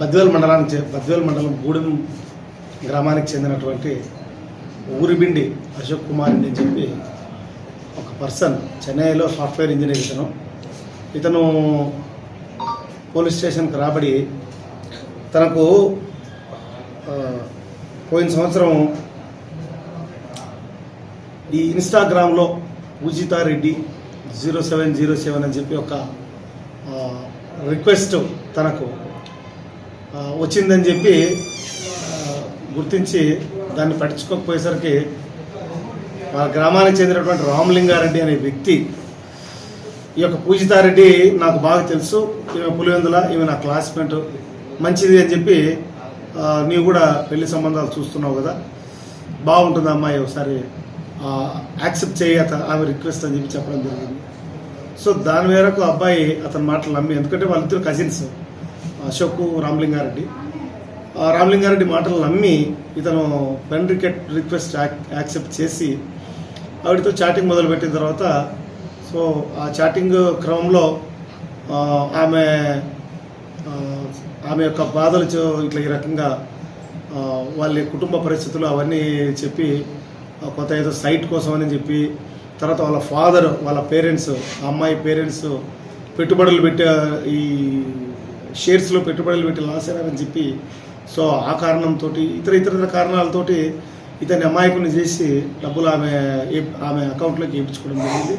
బద్వేల్ మండలం గూడెం గ్రామానికి చెందినటువంటి ఊరిబిండి అశోక్ కుమార్ అని చెప్పి ఒక పర్సన్ చెన్నైలో సాఫ్ట్వేర్ ఇంజనీర్. ఇతను పోలీస్ స్టేషన్కి రాబడి తనకు పోయిన సంవత్సరం ఈ ఇన్స్టాగ్రామ్లో పూజితారెడ్డి 0707 అని చెప్పి ఒక రిక్వెస్ట్ తనకు వచ్చిందని చెప్పి గుర్తించి దాన్ని పట్టించుకోకపోయేసరికి మా గ్రామానికి చెందినటువంటి రామలింగారెడ్డి అనే వ్యక్తి, ఈ యొక్క పూజితారెడ్డి నాకు బాగా తెలుసు, ఈమె పులివెందుల, ఈమె నా క్లాస్మేట్, మంచిది అని చెప్పి నీవు కూడా పెళ్లి సంబంధాలు చూస్తున్నావు కదా, బాగుంటుంది అమ్మాయి, ఒకసారి యాక్సెప్ట్ చేయి ఆమె రిక్వెస్ట్ అని చెప్పి చెప్పడం జరిగింది. సో దాని మేరకు అబ్బాయి అతని మాటలు నమ్మి, ఎందుకంటే వాళ్ళిద్దరు కజిన్స్ అశోక్ రామలింగారెడ్డి మాటలు నమ్మి ఇతను ఫ్రెండ్ రిక్వెస్ట్ యాక్సెప్ట్ చేసి ఆవిడతో చాటింగ్ మొదలుపెట్టిన తర్వాత సో ఆ చాటింగ్ క్రమంలో ఆమె యొక్క బాధలు ఇట్లా ఈ రకంగా వాళ్ళ కుటుంబ పరిస్థితులు అవన్నీ చెప్పి కొత్త ఏదో సైట్ కోసం అని చెప్పి, తర్వాత వాళ్ళ ఫాదర్ వాళ్ళ పేరెంట్స్ అమ్మాయి పేరెంట్స్ పెట్టుబడులు పెట్టి ఈ షేర్స్లో పెట్టుబడులు పెట్టి లాస్ అయ్యారని చెప్పి, సో ఆ కారణంతో ఇతర కారణాలతోటి ఇతని అమాయకుని చేసి డబ్బులు ఆమె అకౌంట్లోకి వేయించుకోవడం జరిగింది.